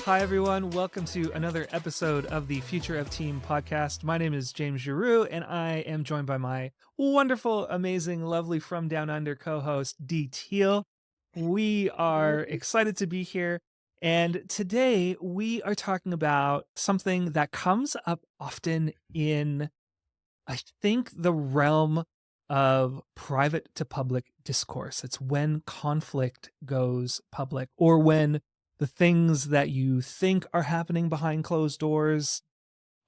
Hi, everyone. Welcome to another episode of the Future of Team podcast. My name is James Giroux, and I am joined by my wonderful, amazing, lovely From Down Under co-host, Teal. We are excited to be here, and today we are talking about something that comes up often in, I think, the realm of private to public discourse. It's when conflict goes public, or when the things that you think are happening behind closed doors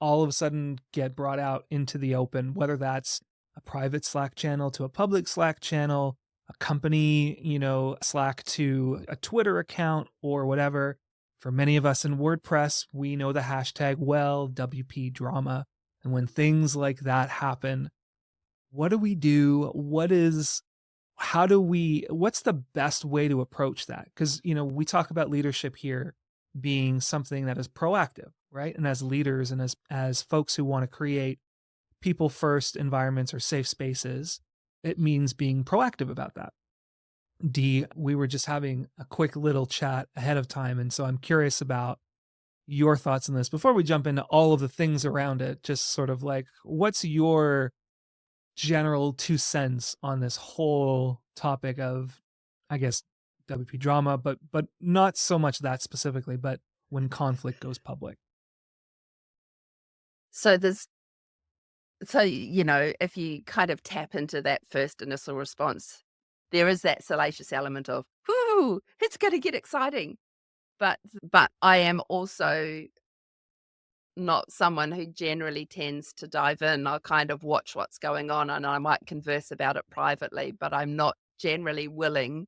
all of a sudden get brought out into the open, whether that's a private Slack channel to a public Slack channel, a company, Slack to a Twitter account or whatever. For many of us in WordPress, we know the hashtag well, WP drama. And when things like that happen, what do we do? What's the best way to approach that? Because, we talk about leadership here being something that is proactive, right? And as leaders and as folks who want to create people first environments or safe spaces, it means being proactive about that. Dee, we were just having a quick little chat ahead of time. And so I'm curious about your thoughts on this before we jump into all of the things around it. Just sort of like, what's your general 2 cents on this whole topic of, I guess, WP drama, but not so much that specifically, but when conflict goes public? So if you kind of tap into that first initial response, there is that salacious element of, "Whoo, it's gonna get exciting." But I am also not someone who generally tends to dive in. I'll kind of watch what's going on, and I might converse about it privately, but I'm not generally willing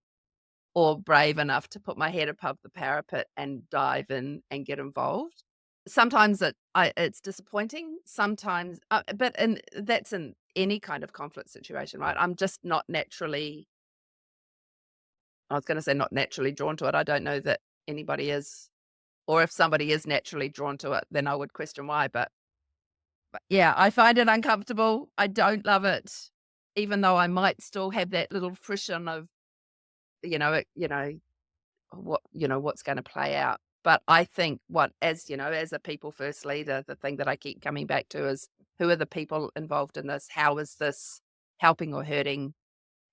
or brave enough to put my head above the parapet and dive in and get involved. Sometimes it's disappointing, sometimes, and that's in any kind of conflict situation, right? I'm just not naturally I was gonna say not naturally drawn to it. I don't know that anybody is, or if somebody is naturally drawn to it, then I would question why, but yeah, I find it uncomfortable. I don't love it, even though I might still have that little frisson of, what's gonna play out. But I think as a people first leader, the thing that I keep coming back to is, who are the people involved in this? How is this helping or hurting?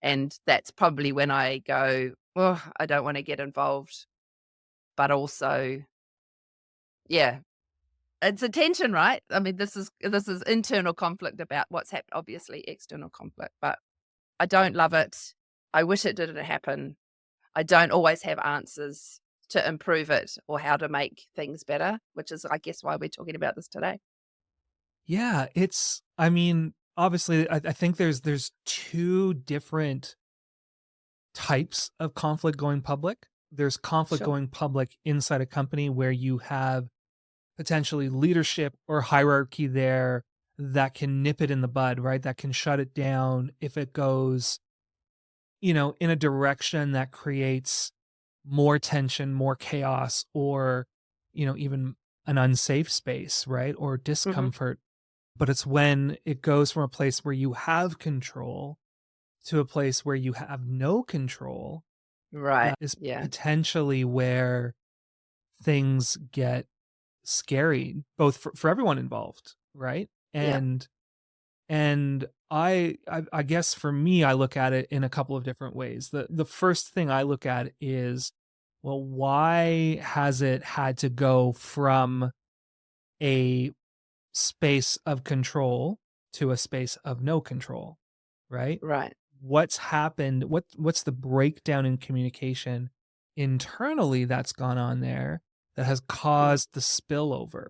And that's probably when I go, "Oh, I don't wanna get involved." But also, yeah, it's a tension, right? I mean, this is internal conflict about what's happened, obviously external conflict, but I don't love it. I wish it didn't happen. I don't always have answers to improve it or how to make things better, which is, I guess, why we're talking about this today. Yeah, I mean, obviously, I think there's two different types of conflict going public. There's conflict Sure. going public inside a company where you have potentially leadership or hierarchy there that can nip it in the bud, right? That can shut it down if it goes, in a direction that creates more tension, more chaos, or, even an unsafe space, right? Or Mhm. discomfort. But it's when it goes from a place where you have control to a place where you have no control Right. that is Yeah. potentially where things get scary, both for everyone involved, right? Yeah. And I guess for me, I look at it in a couple of different ways. The first thing I look at is, well, why has it had to go from a space of control to a space of no control, right? Right. What's happened? What's the breakdown in communication internally that's gone on there that has Mhm. caused the spillover?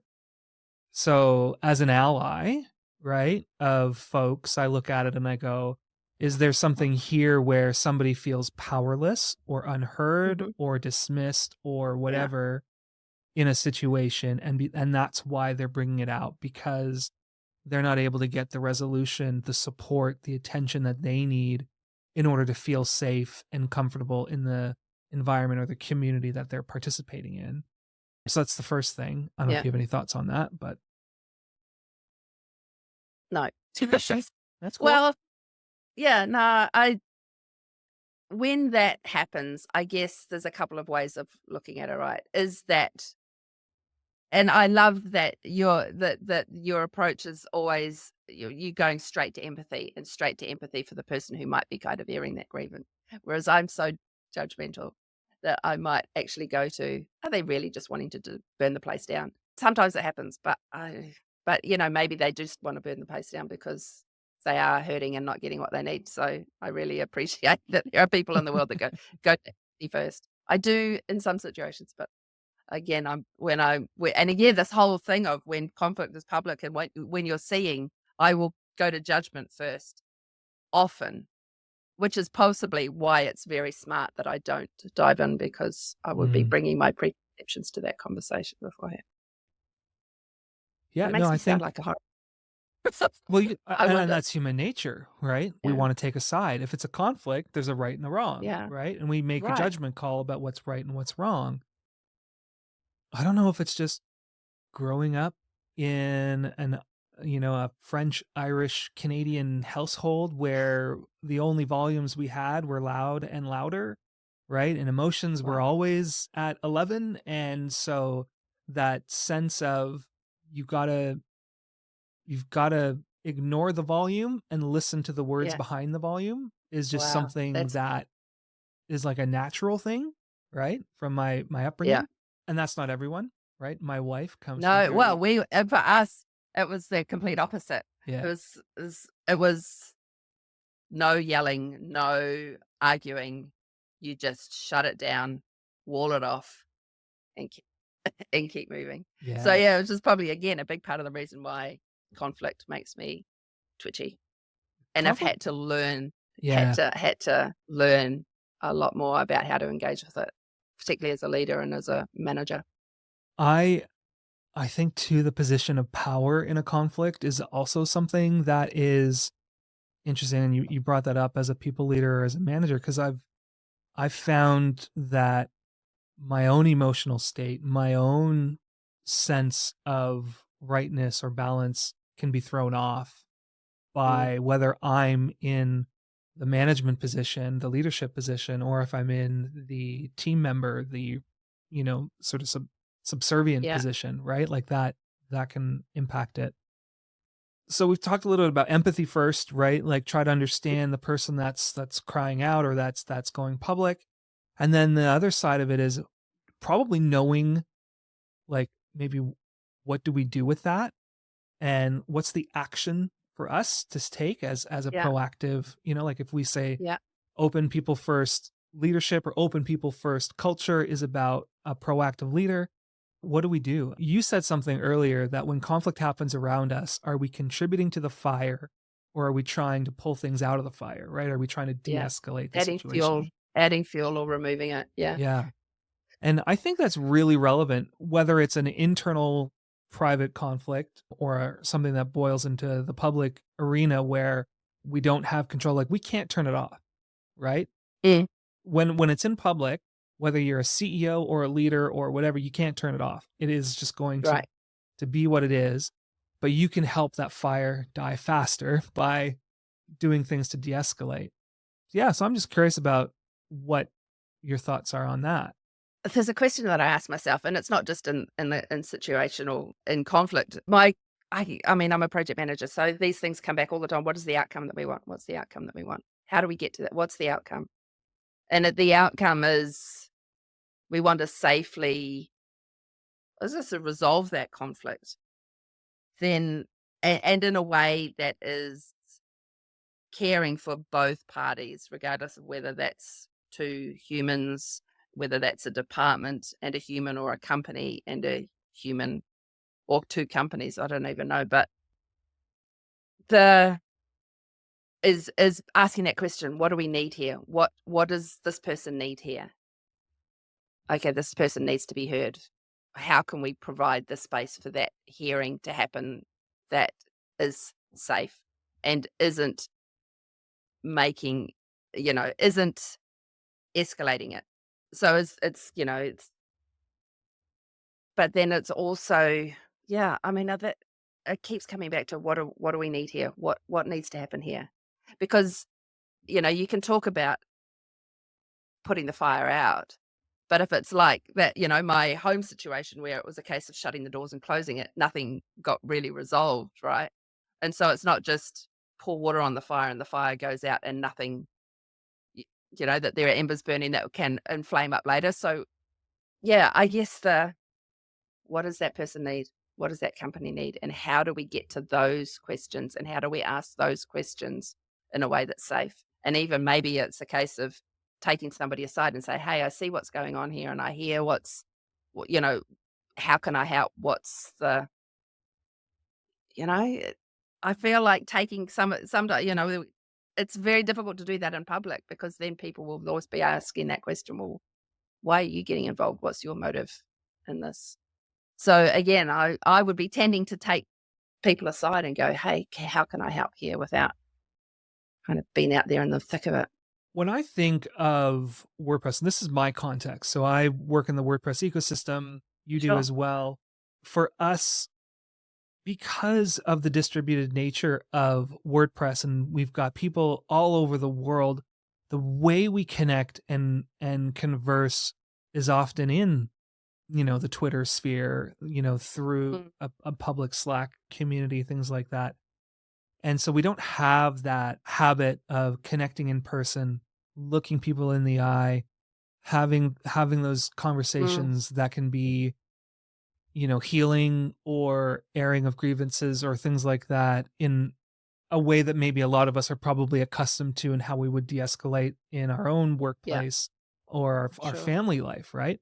So, as an ally, right, of folks, I look at it and I go, is there something here where somebody feels powerless or unheard Mhm. or dismissed or Yeah. whatever in a situation, and that's why they're bringing it out, because they're not able to get the resolution, the support, the attention that they need in order to feel safe and comfortable in the environment or the community that they're participating in. So that's the first thing. I don't know if Yeah. you have any thoughts on that, but No. that's cool. Well, yeah, no, I when that happens, I guess there's a couple of ways of looking at it, right? Is that And I love that your approach is always you going straight to empathy and straight to empathy for the person who might be kind of airing that grievance. Whereas I'm so judgmental that I might actually go to, are they really just wanting to burn the place down? Sometimes it happens, but maybe they just want to burn the place down because they are hurting and not getting what they need. So I really appreciate that there are people in the world that go to empathy first. I do in some situations, but again, and again, this whole thing of when conflict is public and when you're seeing, I will go to judgment first, often, which is possibly why it's very smart that I don't dive in because I would be Mm. bringing my preconceptions to that conversation beforehand. Yeah, It no, makes I me sound think like a horror. well, I and wonder. that's human nature, right? We Yeah, wanna take a side. If it's a conflict, there's a right and a wrong, yeah, right? And we make a right. judgment call about what's right and what's wrong. I don't know if it's just growing up in a French, Irish, Canadian household where the only volumes we had were loud and louder, right? And emotions were Wow. always at 11, and so that sense of you gotta you've gotta ignore the volume and listen to the words Yeah. behind the volume is just Wow. something That's that is like a natural thing, right? From my yeah. upbringing, and that's not everyone, right? My wife comes from No, well, very for us, it was the complete opposite. It yeah, was no yelling, no arguing. You just shut it down, wall it off, and keep and keep moving. So, yeah. yeah, which is probably, again, a big part of the reason why conflict makes me twitchy, and I've Conflict had yeah. to learn a lot more about how to engage with it, particularly as a leader and as a manager. I I think too the position of power in a conflict is also something that is interesting, and you brought that up as a people leader or as a manager because I've found that my own emotional state, my own sense of rightness or balance can be thrown off Mm, by whether I'm in the management position, the leadership position, or if I'm in the team member, sort of subservient yeah, position, right? Like that can impact it. So we've talked a little bit about empathy first, right? Like try to understand the person that's crying out or that's going public. And then the other side of it is probably knowing like maybe what do we do with that and what's the action for us to take as a yeah, proactive, like if we say yeah, open people first leadership or open people first culture is about a proactive leader. What do we do? You said something earlier that when conflict happens around us, are we contributing to the fire or are we trying to pull things out of the fire, right? Are we trying to yeah. de-escalate the Adding fuel situation? adding fuel or removing it, yeah. Yeah. And I think that's really relevant, whether it's an internal private conflict or something that boils into the public arena where we don't have control. Like we can't turn it off, right? Mm, When it's in public, whether you're a CEO or a leader or whatever, you can't turn it off. It is just going to right. to be what it is. But you can help that fire die faster by doing things to de-escalate. Yeah, so I'm just curious about what your thoughts are on that. There's a question that I ask myself, and it's not just in situational in conflict. I mean, I'm a project manager, so these things come back all the time. What is the outcome that we want? What's the outcome that we want? How do we get to that? What's the outcome? And the outcome is we want to safely is this to resolve that conflict, then and in a way that is caring for both parties, regardless of whether that's two humans, whether that's a department and a human or a company and a human or two companies, I don't even know. But the is asking that question, what do we need here? What does this person need here? Okay, this person needs to be heard. How can we provide the space for that hearing to happen that is safe and isn't making, isn't escalating it. So it's but then it's also yeah, I mean, that it keeps coming back to what do we need here? What needs to happen here? Because, you can talk about putting the fire out, But if it's like that, my home situation where it was a case of shutting the doors and closing it, nothing got really resolved, right? And so it's not just pour water on the fire and the fire goes out and nothing, y that there are embers burning that can inflame up later. So, yeah, I guess what does that person need? What does that company need? And how do we get to those questions? And how do we ask those questions in a way that's safe? And even maybe it's a case of taking somebody aside and say, "Hey, I see what's going on here, and I hear what, how can I help? What's the, you know?" I feel like taking sometimes, it's very difficult to do that in public because then people will always be asking that question. Well, why are you getting involved? What's your motive in this? So again, I would be tending to take people aside and go, "Hey, how can I help here?" without kind of being out there in the thick of it. When I think of WordPress, and this is my context, so I work in the WordPress ecosystem, you do Sure. as well. For us, because of the distributed nature of WordPress, and we've got people all over the world, the way we connect and converse is often in, the Twitter sphere, through Mm, a public Slack community, things like that. And so we don't have that habit of connecting in person, looking people in the eye, having those mm, conversations that can be, healing or airing of grievances or things like that in a way that maybe a lot of us are probably accustomed to and how we would de-escalate in our own yeah, workplace or our sure. family life, right?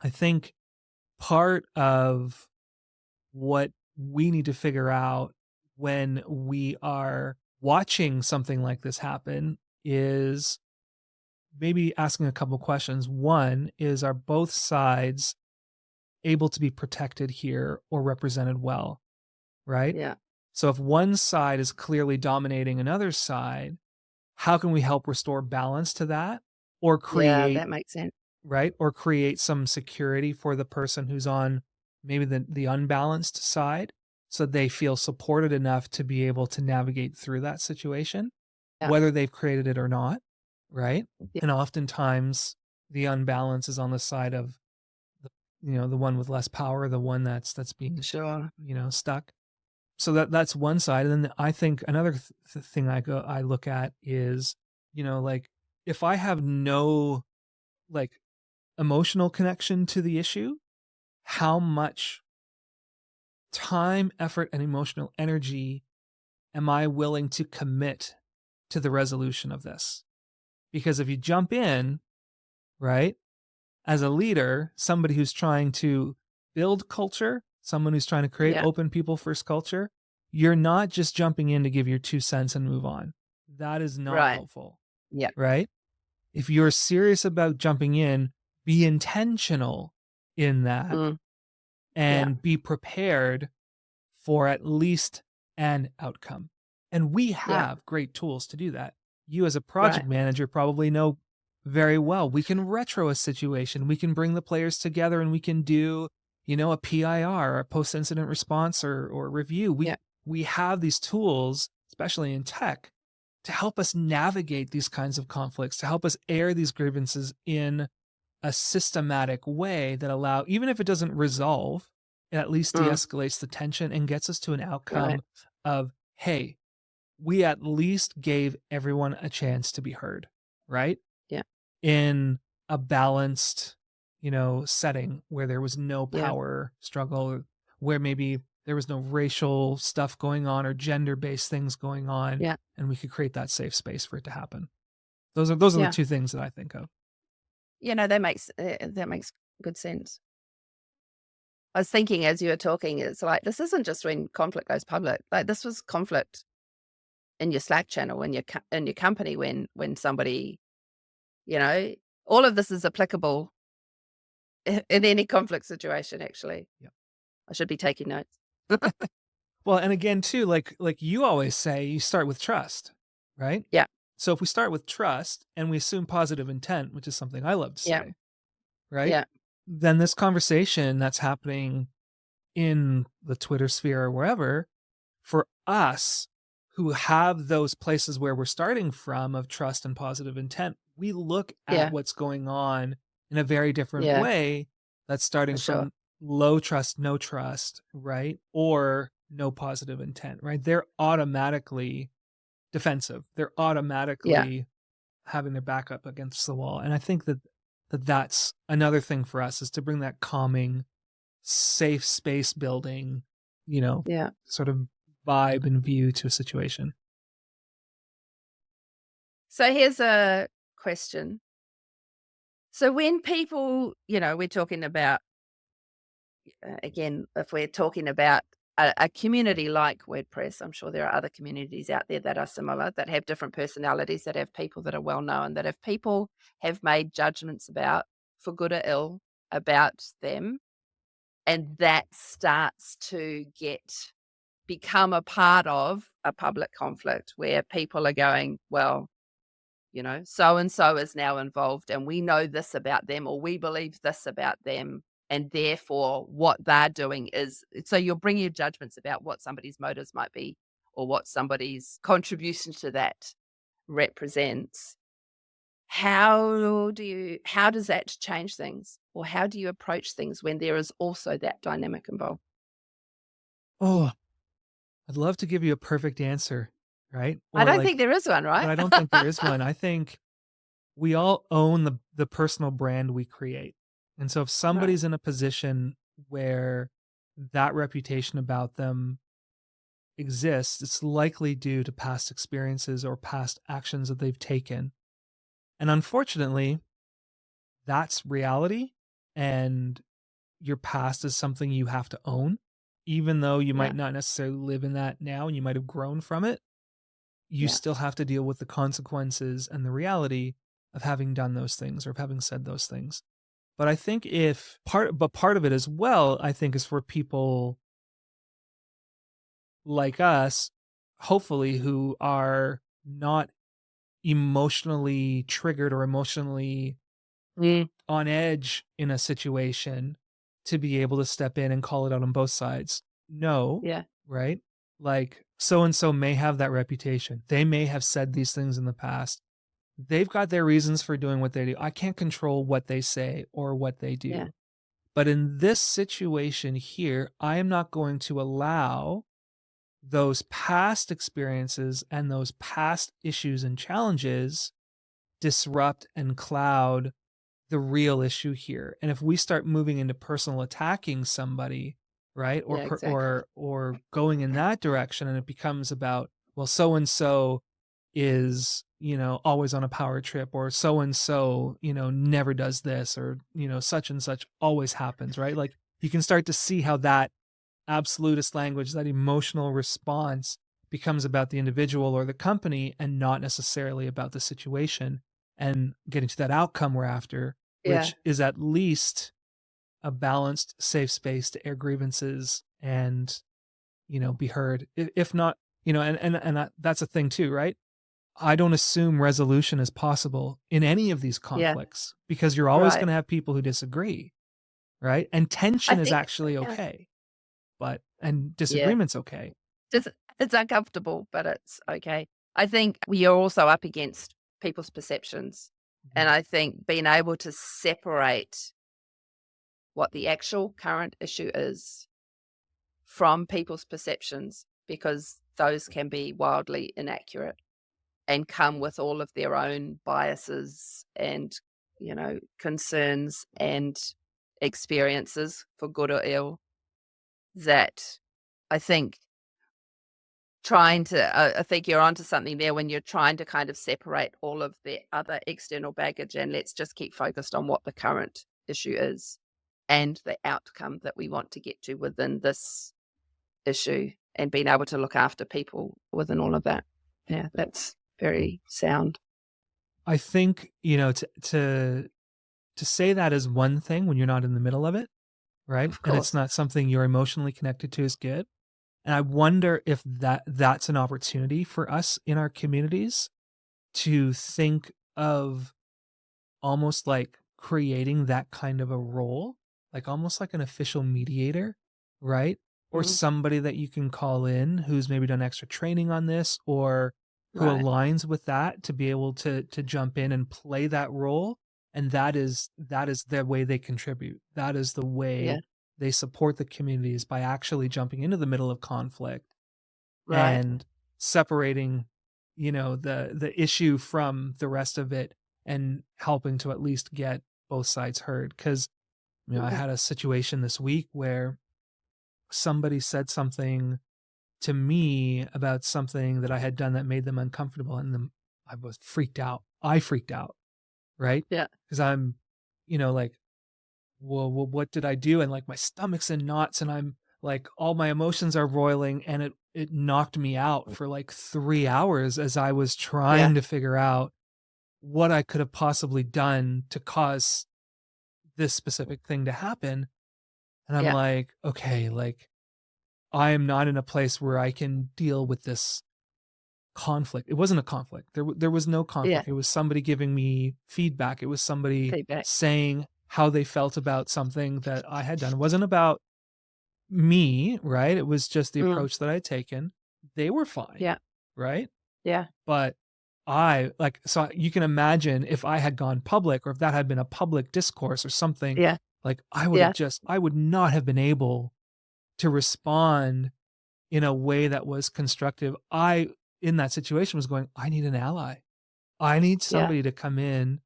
I think part of what we need to figure out when we are watching something like this happen is maybe asking a couple questions. One is, are both sides able to be protected here or represented well, right? Yeah, So if one side is clearly dominating another side, how can we help restore balance to that or yeah, create, that makes sense. right? Or create some security for the person who's on maybe the unbalanced side so they feel supported enough to be able to navigate through that situation, Yeah, whether they've created it or not, right? yeah, And oftentimes the unbalance is on the side of the, the one with less power, the one that's being, sure. stuck. So that's one side. And then I think another thing I look at is, like if I have no like emotional connection to the issue, how much time, effort, and emotional energy am I willing to commit to the resolution of this? Because if you jump in, right, as a leader, somebody who's trying to build culture, someone who's trying to create Yeah, open people first culture, you're not just jumping in to give your 2 cents and move on. That is not right. helpful, Yeah, right? If you're serious about jumping in, be intentional in that mm, yeah, and be prepared for at least an outcome. And we yeah, have great tools to do that. You, as a right. project manager, probably know very well. We can retro a situation, we can bring the players together, and we can do, a PIR, a post incident response or review. Yeah, We have these tools, especially in tech, to help us navigate these kinds of conflicts, to help us air these grievances in a systematic way that allow, even if it doesn't resolve, it at least mm, de-escalates the tension and gets us to an right. outcome of, hey, we at least gave everyone a chance to be heard, right? Yeah, In a balanced, setting where there was no yeah, power struggle, where maybe there was no racial stuff going on or gender-based things going on, yeah, and we could create that safe space for it to happen. Those are the yeah. two things that I think of. That makes good sense. I was thinking as you were talking, it's like this isn't just when conflict goes public. Like this was conflict in your Slack channel, in your company when somebody, you know, all of this is applicable in any conflict situation. Actually, Yeah. I should be taking notes. Well, and again too, like you always say, you start with trust, right? Yeah, So if we start with trust and we assume positive intent, which is something I love to yeah, say, right? yeah, Then this conversation that's happening in the Twitter sphere or wherever, for us who have those places where we're starting from of trust and positive intent, we look at yeah, what's going on in a very different Yeah, way that's starting for sure. from low trust, no trust, right? Or no positive intent, right? They're automatically defensive. They're Yeah, automatically having their back up against the wall. And I think that's another thing for us is to bring that calming, safe space building, you know, yeah. sort of vibe and view to a situation. So here's a question. So when people, we're talking about, again, if we're talking about a community like WordPress, I'm sure there are other communities out there that are similar, that have different personalities, that have people that are well known, that if people have made judgments about, for good or ill, about them, and that starts to become a part of a public conflict where people are going, well, so and so is now involved and we know this about them or we believe this about them. And therefore, what they're doing is so you'll bring your judgments about what somebody's motives might be or what somebody's contribution to that represents. How does that change things? Or how do you approach things when there is also that dynamic involved? Oh, I'd love to give you a perfect answer, right? I Or don't think like, there is one, but right? I don't think there is one. I think we all own the personal brand we create. And so if Right. somebody's in a position where that reputation about them exists, it's likely due to past experiences or past actions that they've taken. And unfortunately, that's reality. And your past is something you have to own, even though you might Yeah. not necessarily live in that now and you might have grown from it. You Yeah. still have to deal with the consequences and the reality of having done those things or of having said those things. But I think if part of it as well, I think is for people like us, hopefully, who are not emotionally triggered or emotionally Mm. on edge in a situation to be able to step in and call it out on both sides. No, Yeah. right? Like so and so may have that reputation. They may have said these things in the past. They've got their reasons for doing what they do. I can't control what they say or what they Yeah. do. But in this situation here, I am not going to allow those past experiences and those past issues and challenges disrupt and cloud the real issue here. And if we start moving into personal attacking somebody, right? Yeah, exactly. Or going in that direction and it becomes about, well, so and so is, always on a power trip or so and so, never does this or, such and such always happens, right? Like you can start to see how that absolutist language, that emotional response becomes about the individual or the company and not necessarily about the situation and getting to that outcome we're after, Yeah. which is at least a balanced, safe space to air grievances and, be heard. If not, that's a thing too, right? I don't assume resolution is possible in any of these Yeah. conflicts because you're always Right. going to have people who disagree, right? And I tension is think actually yeah. okay, but and Yeah. disagreement's okay. Just it's uncomfortable, but it's okay. I think we are also up against people's perceptions, and Mhm. I think being able to separate what the actual current issue is from people's perceptions, because those can be wildly inaccurate and come with all of their own biases and, concerns and experiences for good or ill that I think I think you're onto something there when you're trying to kind of separate all of the other external baggage and let's just keep focused on what the current issue is and the outcome that we want to get to within this issue and being able to look after people within all of that. Yeah, that's very sound. I think, to say that is one thing when you're not in the middle of it, right? Of And it's course. not something you're emotionally connected to is good. And I wonder if that's an opportunity for us in our communities to think of almost like creating that kind of a role, like almost like an official mediator, right? Or Mhm. somebody that you can call in who's maybe done extra training on this or who Right. aligns with that to be able to jump in and play that role And that is the way they contribute. That is the Yeah. way they support the communities by actually jumping into the middle of conflict Right. and separating, the issue from the rest of it and helping to at least get both sides heard. Because I Yeah. had a situation this week where somebody said something to me about something that I had done that made them uncomfortable, and then I was freaked out. I freaked out, right? Yeah. Because I'm, like, well, what did I do? And like my stomach's in knots, and I'm like, all my emotions are roiling, and it knocked me out for like 3 hours as I was Yeah. trying to figure out what I could have possibly done to cause this specific thing to happen. And I'm Yeah. like, okay, like I am not in a place where I can deal with this conflict. It wasn't a conflict. There was no Yeah. conflict. It was somebody giving me feedback. It was somebody Feedback. saying how they felt about something that I had done. It wasn't about me, right? It was just the Mm. approach that I'd taken. They were fine, Yeah. right? Yeah. But so you can imagine if I had gone public or if that had been a public discourse or something, Yeah. like Yeah. I would not have been able to respond in a way that was constructive. In that situation, was going, I need an ally. I need Yeah. somebody to come in,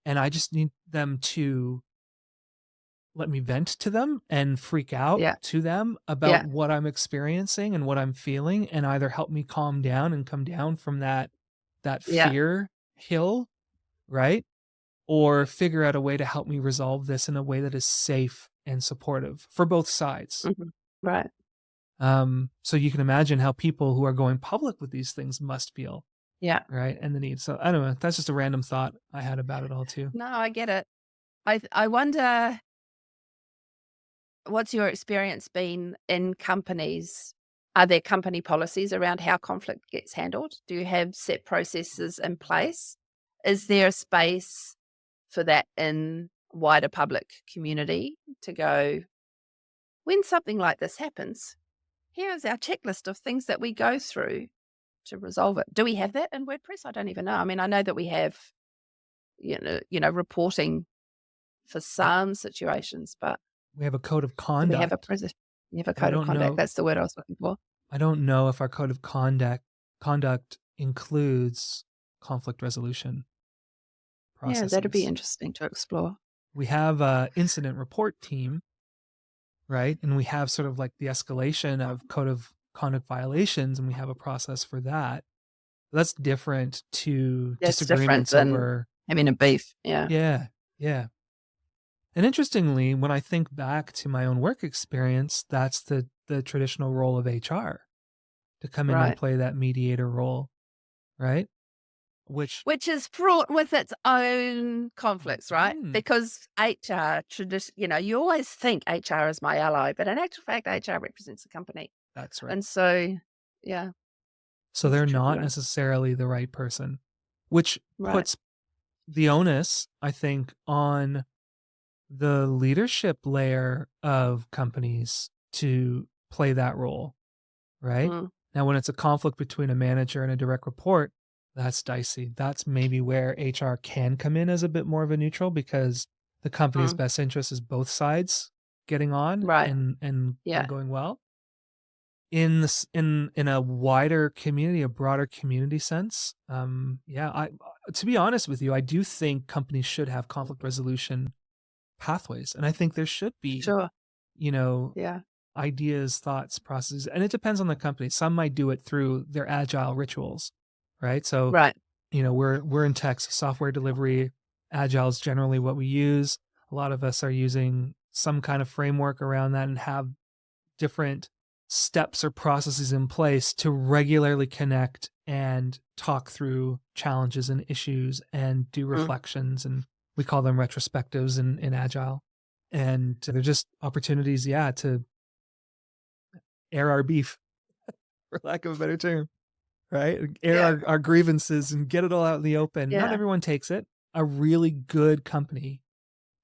and I just need them to let me vent to them and freak out Yeah. to them about Yeah. what I'm experiencing and what I'm feeling, and either help me calm down and come down from that Yeah. fear hill, right? Or figure out a way to help me resolve this in a way that is safe and supportive for both sides. Mhm. Right. So you can imagine how people who are going public with these things must feel, Yeah. right? And the need. So I don't know. That's just a random thought I had about it all too. No, I get it. I wonder, what's your experience been in companies? Are there company policies around how conflict gets handled? Do you have set processes in place? Is there a space for that in wider public community to go, when something like this happens, here is our checklist of things that we go through to resolve it. Do we have that in WordPress? I don't even know. I mean, I know that we have, reporting for We some situations, but we have a code of do we have a conduct, process? You have a but I code of don't conduct. know That's the word I was looking for. I don't know if our code of conduct includes conflict resolution Yeah, that'd be processes. interesting to explore. We have a incident report team, right? And we have sort of like the escalation of code of conduct violations, and we have a process for that. That's different to That's different disagreements than over. having a beef. Yeah. Yeah, yeah. And interestingly, when I think back to my own work experience, that's the traditional role of HR, to come in and Right. play that mediator role, right? Which Which is fraught with its own conflicts, right? mhm, Because HR you always think HR is my ally, but in actual fact, HR represents the company. that's right. And so, yeah, So that's a they're tricky not one. necessarily the right person, which Right. puts the onus, I think, on the leadership layer of companies to play that role, right? Mm, Now, when it's a conflict between a manager and a direct report, that's dicey. That's maybe where HR can come in as a bit more of a neutral, because the company's mm, best interest is both sides getting on right. and Yeah. going well. In a wider community, a broader community sense, yeah, I to be honest with you, I do think companies should have conflict resolution pathways, and I think there should be, Sure. you know, Yeah. ideas, thoughts, processes, and it depends on the company. Some might do it through their agile rituals, right? So, Right. we're in tech, so software delivery, agile is generally what we use. A lot of us are using some kind of framework around that and have different steps or processes in place to regularly connect and talk through challenges and issues and do Mm, reflections, and we call them retrospectives in agile. And they're just opportunities, yeah, to air our beef, for lack of a better term, right? Air yeah. our grievances and get it all out in the open. Not Yeah. everyone takes it. A really good company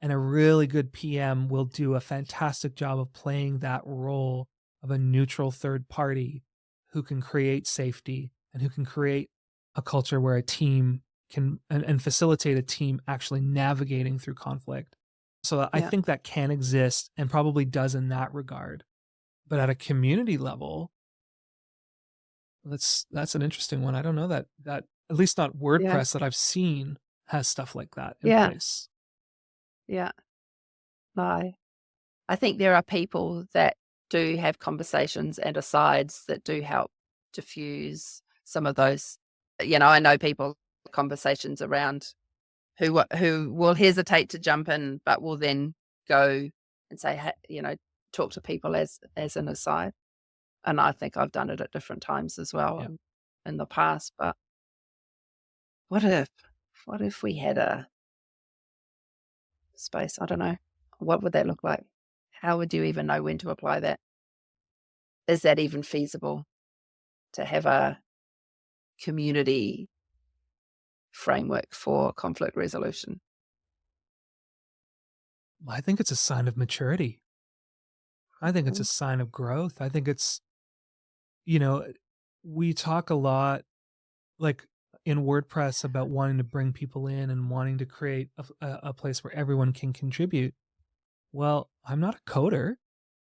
and a really good PM will do a fantastic job of playing that role of a neutral third party who can create safety and who can create a culture where a team can and facilitate a team actually navigating through conflict. So I Yeah. think that can exist and probably does in that regard. But at a community level, that's an interesting one. I don't know that at least not Yeah. WordPress that I've seen has stuff like that in Yeah. place. Yeah. No. I think there are people that do have conversations and asides that do help diffuse some of those. I know people conversations around who will hesitate to jump in, but will then go and say, hey, talk to people as an aside. And I think I've done it at different times as well Yeah. in the past. But what if we had a space? I don't know. What would that look like? How would you even know when to apply that? Is that even feasible to have a community framework for conflict resolution? I think it's a sign of maturity. I think it's a Mm, sign of growth. I think it's, you know, we talk a lot like in WordPress about wanting to bring people in and wanting to create a place where everyone can contribute. Well, I'm not a coder,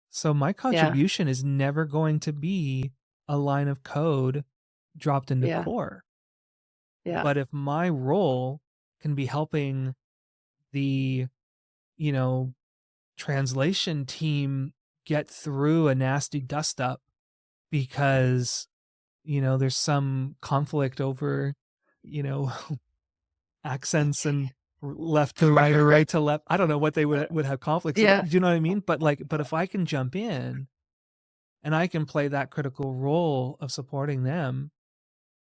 so my yeah, contribution is never going to be a line of code dropped into yeah, core. yeah, But if my role can be helping the, you know, translation team get through a nasty dust up because, there's some conflict over, you know, accents and left to right or right to left. I don't know what they would have conflicts about. yeah, Do you know what I mean? But if I can jump in and I can play that critical role of supporting them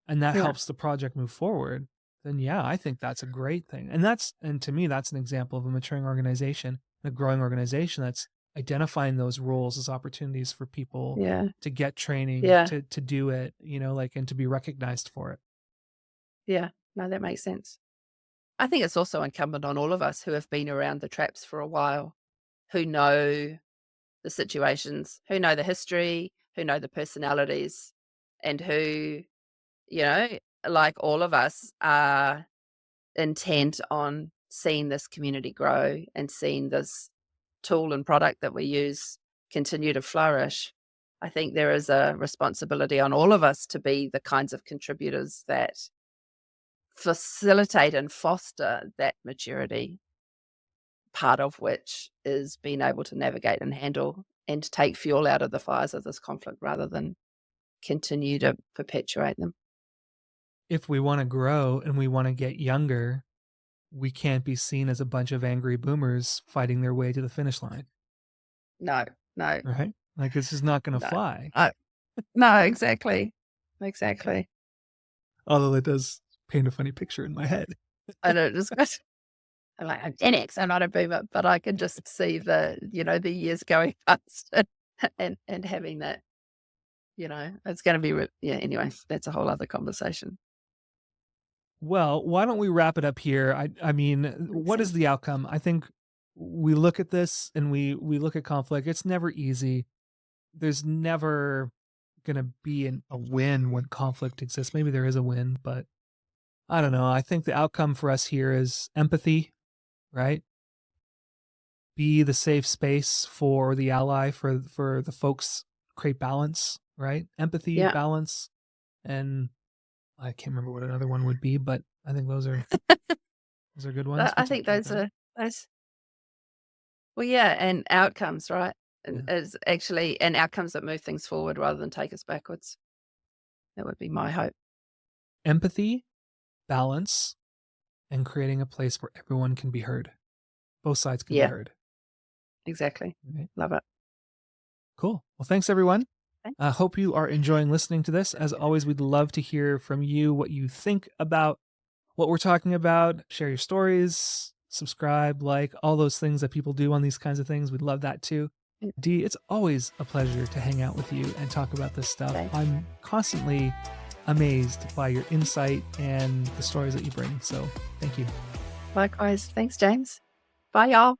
and that yeah, helps the project move forward, then yeah, I think that's a great thing. And to me, that's an example of a maturing organization, a growing organization that's identifying those roles as opportunities for people yeah, to get training, yeah, to do it, and to be recognized for it. yeah. No, that makes sense. I think it's also incumbent on all of us who have been around the traps for a while, who know the situations, who know the history, who know the personalities, and who, you know, like all of us, are intent on seeing this community grow and seeing this tool and product that we use continue to flourish. I think there is a responsibility on all of us to be the kinds of contributors that facilitate and foster that maturity, part of which is being able to navigate and handle and take fuel out of the fires of this conflict rather than continue to perpetuate them. If we want to grow and we want to get younger, we can't be seen as a bunch of angry boomers fighting their way to the finish line, No, no, right? Like this is not going to no. fly. No, exactly. Exactly. Although it does paint a funny picture in my head. I know, just I'm like, I'm Gen X, I'm not a boomer, but I can just see the years going past and having that, it's gonna be yeah, anyway, that's a whole other conversation. Well, why don't we wrap it up here? I mean, Makes what is sense. the outcome? I think we look at this and we look at conflict. It's never easy. There's never gonna be a win when conflict exists. Maybe there is a win, but I don't know. I think the outcome for us here is empathy, right? Be the safe space for the ally for the folks, create balance, right? Empathy, Yeah. balance, and I can't remember what another one would be, but I think those are good ones. We I think talked about those that. are those well, yeah, and outcomes, right? And Yeah. is actually and outcomes that move things forward rather than take us backwards. That would be my hope. Empathy, balance, and creating a place where everyone can be heard. Both sides can be Yeah, heard. exactly. Right? Love it. Cool. Well, thanks everyone. Okay. I hope you are enjoying listening to this. As always, we'd love to hear from you what you think about what we're talking about. Share your stories, subscribe, like all those things that people do on these kinds of things. We'd love that too. Mm, Dee, it's always a pleasure to hang out with you and talk about this stuff. okay. I'm constantly amazed by your insight and the stories that you bring. So thank you. Likewise. Thanks, James. Bye, y'all.